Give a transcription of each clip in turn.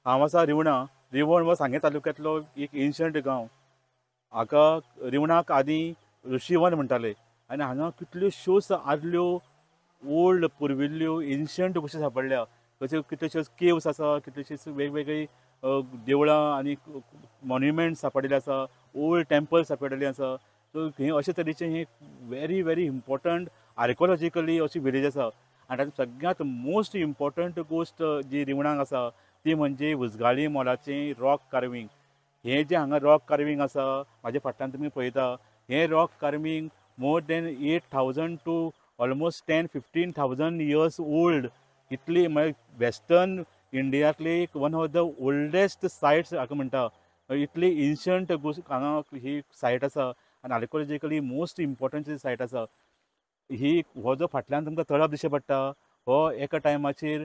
हांव आसा रिवणा. रिवण हो सांगे तालुक्यांतलो एक एन्शंट गांव. हाका रिवणाक आदीं ऋषिवन म्हणटाले आनी हांगा कितल्योश्योच आदल्यो ओल्ड पुर्विल्ल्यो एन्शंट गोश्टी सापडल्या. तश्यो कितल्योश्योच केव्स आसा, कितल्योश्योच वेगवेगळी देवळां आनी मॉन्युमेंट्स सापडिल्ले आसा, ओल्ड टेंपल्स सापडिल्ले आसा. सो हे अशे तरेचे हे व्हेरी व्हेरी इम्पॉर्टंट आर्किओलॉजिकली अशी विलेज आसा. आनी तातूंत सगळ्यांत मोस्ट इम्पॉर्टंट गोश्ट जी रिवणाक आसा ती म्हणजे उजगाळी मोलाचें रॉक कार्विंग. हे जे हांगा रॉक कार्विंग आसा म्हाजे फाटल्यान तुमी पळयता, हे rock carving more than 8,000 to almost 10,000-15,000 years old. इतली म्हळ्यार वेस्टर्न इंडियांतली one of the oldest sites हाका म्हणटा. इतली एन्शंट हांगा ही सायट आसा आनी आर्किओलॉजिकली मोस्ट इम्पॉर्टंट सायट आसा. हो जो फाटल्यान तुमकां तळब दिश्टी पडटा हो एका टायमाचेर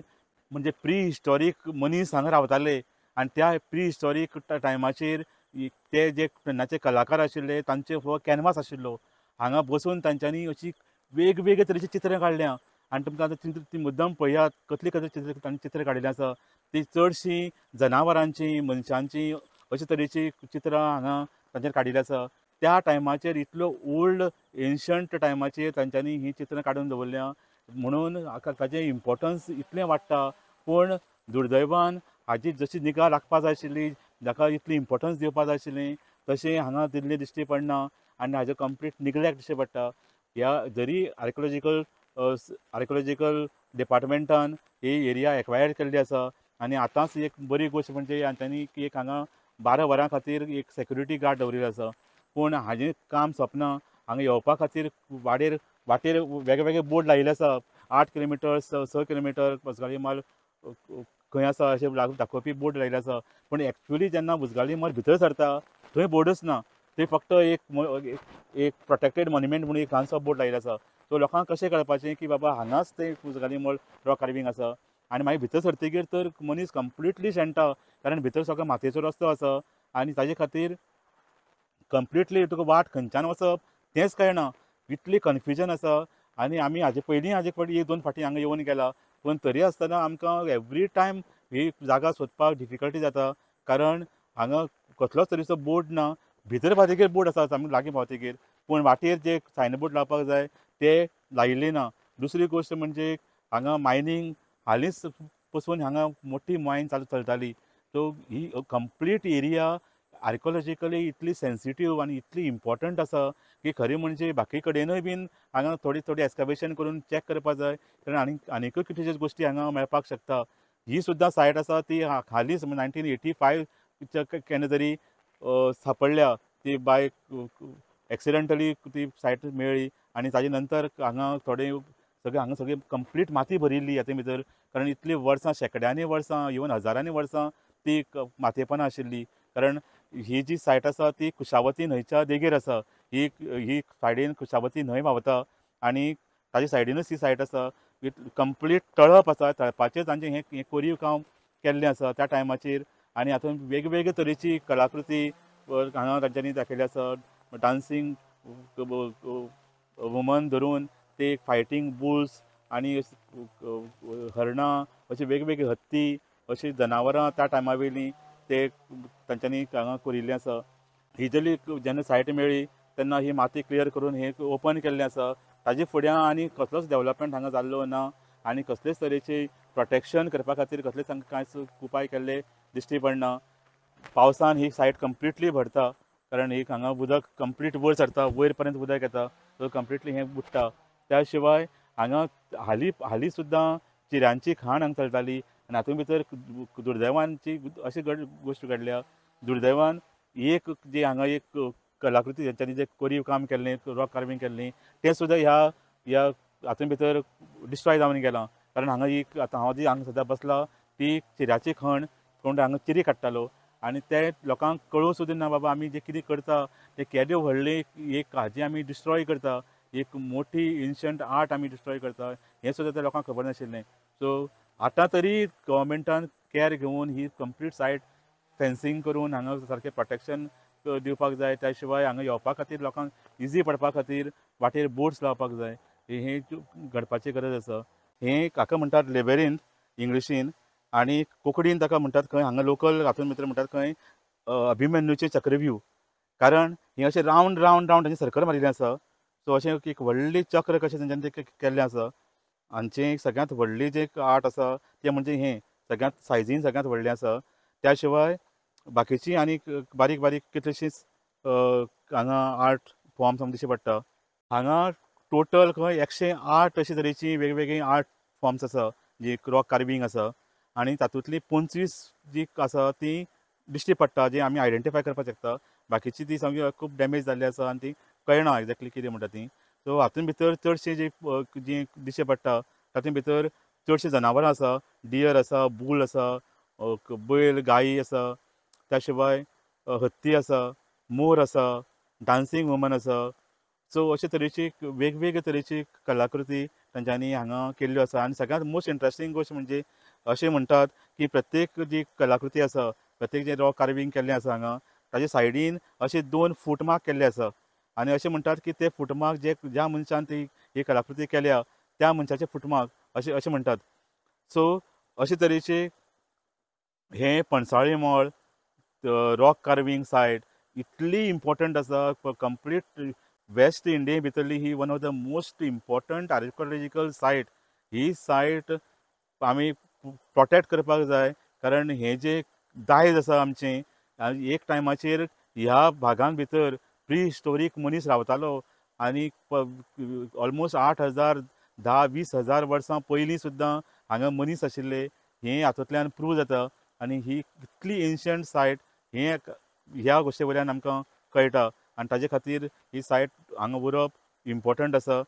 म्हणजे प्री हिस्टॉरीक मनीस हांगा रावताले आनी त्या प्री हिस्टॉरीक टायमाचेर ते जे तेन्नाचे कलाकार आशिल्ले तांचे हो कॅनवास आशिल्लो. हांगा बसून तांच्यांनी अशी वेगवेगळे तरेची चित्रां काडल्या आनी तुमकां आतां ती मुद्दम पळयात कसली कसली तांणी चित्रां काडिल्लीं आसा. ती चडशीं जनावरांची, मनशांची अशे तरेची चित्रां हांगा तांचेर काडिल्लीं आसा. त्या टायमाचेर इतलो ओल्ड एन्शंट टायमाचेर तांच्यांनी ही चित्रां काडून दवरल्या म्हणून ताचें इम्पॉर्टन्स इतलें वाडटा. पूण दुर्दैवान हाची जशी निगा राखपा जाय आशिल्ली, जाका इतली इम्पॉर्टन्स दिवपा जाय आशिल्ली तशें हांगा दिल्लें दिश्टी पडना आनी हाजो कंप्लीट निग्लेक्ट दिश्टी पडटा. ह्या जरी आर्किओलॉजिकल डिपार्टमेंटान ही एरिया एक्वायर केल्ली आसा आनी आतांच एक बरी गोश्ट म्हणजे तांच्यांनी एक हांगा 12 वरां खातीर एक सेक्युरिटी गार्ड दवरिल्लो आसा. पूण हाजें काम सोंपना. हांगा येवपा खातीर वाटेर वेगवेगळे बोर्ड लायिल्ले आसा. 8 किलोमिटर 6 किलोमिटर उजगाळी माल खंय आसा अशें दाखोवपी बोर्ड लायिल्ले आसा. पूण एक्चुअली जेन्ना उजगाळी माल भितर सरता थंय बोर्डूच ना. थंय फक्त एक प्रोटेक्टेड मॉन्युमेंट म्हणून एक ल्हानसो बोर्ड लायिल्लो आसा. सो लोकांक कशें कळपाचें की बाबा हांगाच तें उजगाळी माल रॉक कार्विंग आसा. आनी मागीर भितर सरतकीर तर मनीस कंप्लिटली शेणटा कारण भितर सगळो मातयेचो रस्तो आसा आनी ताजे खातीर कंप्लिटली तुका वाट खंयच्यान वचप तेंच कळना. इतली कन्फ्युजन आसा. आनी आमी हाजे पयलीं एक दोन फाटी हांगा येवन गेला पूण तरी आसतना आमकां एवरी टायम ही जागा सोदपाक डिफिकल्टी जाता कारण हांगा कसलोच तरेचो बोर्ड ना. भितर पावतकीर बोर्ड आसा आमी लागीं पावतकीर, पूण वाटेर जे सायनबोर्ड लावपाक जाय ते लायिल्ले ना. दुसरी गोश्ट म्हणजे हांगा मायनींग हालींच पसून हांगा मोठी मायन चलताली. सो ही कंप्लीट एरिया आर्किओलॉजिकली इतली सेन्सिटीव आनी इतली इम्पॉर्टंट आसा की खरें म्हणजे बाकी कडेनूय बीन हांगा थोडी एक्सकवेशन करून चॅक करपा जाय कारण आनीकूय कितल्योश्योच गोश्टी हांगा मेळपाक शकता. ही सुद्दां सायट आसा ती हालींच 1985 केन्ना तरी सापडल्या. ती बाय एक्सिडेंटली ती सायट मेळ्ळी आनी ताजे नंतर हांगा सगळी कंप्लीट माती भरिल्ली हातूंत भितर कारण इतलीं वर्सां शेकड्यांनी वर्सां इवन हजारांनी वर्सां ती मातयेपणां आशिल्ली. कारण ही जी सायट आसा ती कुशावती न्हंयच्या देगेर आसा. ही सायडीन कुशावती न्हंय व्हांवता आनी ताजे सायडीनूच ही सायट आसा. कंप्लीट तळप आसा. तळपाचेर तांचें हें कोरीव काम केल्लें आसा त्या टायमाचेर आनी हातूंत वेगवेगळे तरेची कलाकृती हांगा तांच्यांनी दाखयल्ली आसा. डान्सींग वुमन धरून ते फायटींग बुल्स आनी हरणां अशी वेगवेगळी हत्ती अशीं जनावरां त्या टायमा वयलीं ते तांच्यांनी हांगा कोरिल्लीं आसा. ही जेन्ना सायट मेळ्ळी तेन्ना ही माती क्लियर करून हें ओपन केल्लें आसा. ताजे फुड्यान आनी कसलोच डेवलपमेंट हांगा जाल्लो ना आनी कसलेच तरेची प्रोटेक्शन करपा खातीर कसलेच हांगा कांयच उपाय केल्ले दिश्टी पडना. पावसान ही सायट कंप्लिटली भरता कारण ही हांगा उदक कंप्लीट वयर सरता, वयर पर्यंत उदक येता सो कंप्लिटली हें बुडटा. त्या शिवाय हांगा हालीं सुद्दां चिऱ्यांची खाण हांगा चलताली आनी हातूंत भितर दुर्दैवानची अशी गोश्ट घडल्या. दुर्दैवान जी हांगा एक कलाकृती तेंच्यांनी जे कोरीव काम केल्लें रॉक कार्विंग केल्लीं तें सुद्दां ह्या हातूंत भितर डिस्ट्रॉय जावन गेलां. कारण हांगा आतां हांव जी हांगा सद्या बसला ती चिऱ्याची खण कोण हांगा चिरी काडटालो आनी ते लोकांक कळूं सुद्दां ना बाबा आमी जे कितें करता ते केदें व्हडली एक हाजी आमी डिस्ट्रॉय करता, एक मोठी एन्शंट आर्ट आमी डिस्ट्रॉय करता हें सुद्दां त्या लोकांक खबर नाशिल्लें. सो आतां तरी गव्हर्मेंटान कॅर घेवन ही कंप्लीट सायट फेन्सींग करून हांगा सारकें प्रोटेक्शन दिवपाक जाय. त्या शिवाय हांगा येवपा खातीर लोकांक इजी पडपा खातीर वाटेर बोर्ड्स लावपाक जाय. हें घडपाची गरज आसा. हें हाका म्हणटात लेबेरिंथ इंग्लिशीन आनी कोंकणीन ताका म्हणटात खंय हांगा लोकल हातूंत भितर म्हणटात खंय अभिमन्यूचें चक्रव्यूह, कारण हें अशें रावंड रावंड रावंड ताचें सर्कल मारिल्लें आसा. सो अशें एक व्हडली चक्र कशें तेंच्यांनी तें केल्लें आसा. हांचें सगळ्यांत व्हडली जी आर्ट आसा तें म्हणजे हें सगळ्यांत सायजीन सगळ्यांत व्हडलें आसा. त्या शिवाय बाकीचीं आनीक बारीक बारीक कितलींशींच हांगा आर्ट फॉर्म्स आमकां दिश्टी पडटा. हांगा टोटल खंय 108 अशे तरेचीं वेगवेगळीं आर्ट फॉर्म्स आसा जी रॉक कार्विंग आसा. आनी तातूंतलीं 25 जी आसा तीं दिश्टी पडटा, जी आमी आयडेंटिफाय करपाक शकता. बाकीचीं ती सामकी खूब डॅमेज जाल्लीं आसा आनी ती कळना एक्झॅक्टली कितें म्हणटा ती. सो हातूंत भितर चडशीं जी दिश्टी पडटा तातूंत भितर चडशीं जनावरां आसा. डियर आसा, बूल आसा, बैल गायी आसा. त्या शिवाय हत्ती आसा, मोर आसा, डान्सिंग वुमन आसा. सो अशे तरेची वेगवेगळे तरेची कलाकृती तांच्यांनी हांगा केल्ल्यो आसा. आनी सगळ्यांत मोस्ट इंट्रस्टींग गोश्ट म्हणजे अशें म्हणटात की प्रत्येक जी कलाकृती आसा, प्रत्येक जें रॉक कार्विंग केल्लें आसा हांगा, ताचे सायडीन अशे 2 फूटमार्क केल्ले आसा. आनी अशें म्हणटात की ते फूटमार्क ज्या मनशान ती ही कलाकृती केल्या त्या मनशाचे फूटमार्क अशें म्हणटात. सो अशे तरेचे हें Pansaimol rock carving site इतली इम्पॉर्टंट आसा. कंप्लीट वेस्ट इंडिये भितरली ही one of the most important archaeological site. ही सायट आमी प्रोटेक्ट करपाक जाय, कारण हें जें दायज आसा आमचें, एक टायमाचेर ह्या भागां भितर प्री हिस्टोरीक मनीस रावतालो आनी ऑलमोस्ट 8,000 10,000-20,000 वर्सां पयलीं सुद्दां हांगा मनीस आशिल्ले हें हातूंतल्यान प्रूव जाता. आनी ही इतली एन्शंट सायट हें ह्या गोश्टी वयल्यान आमकां कळटा. आनी ताजे खातीर ही सायट हांगा उरप इम्पॉर्टंट आसा.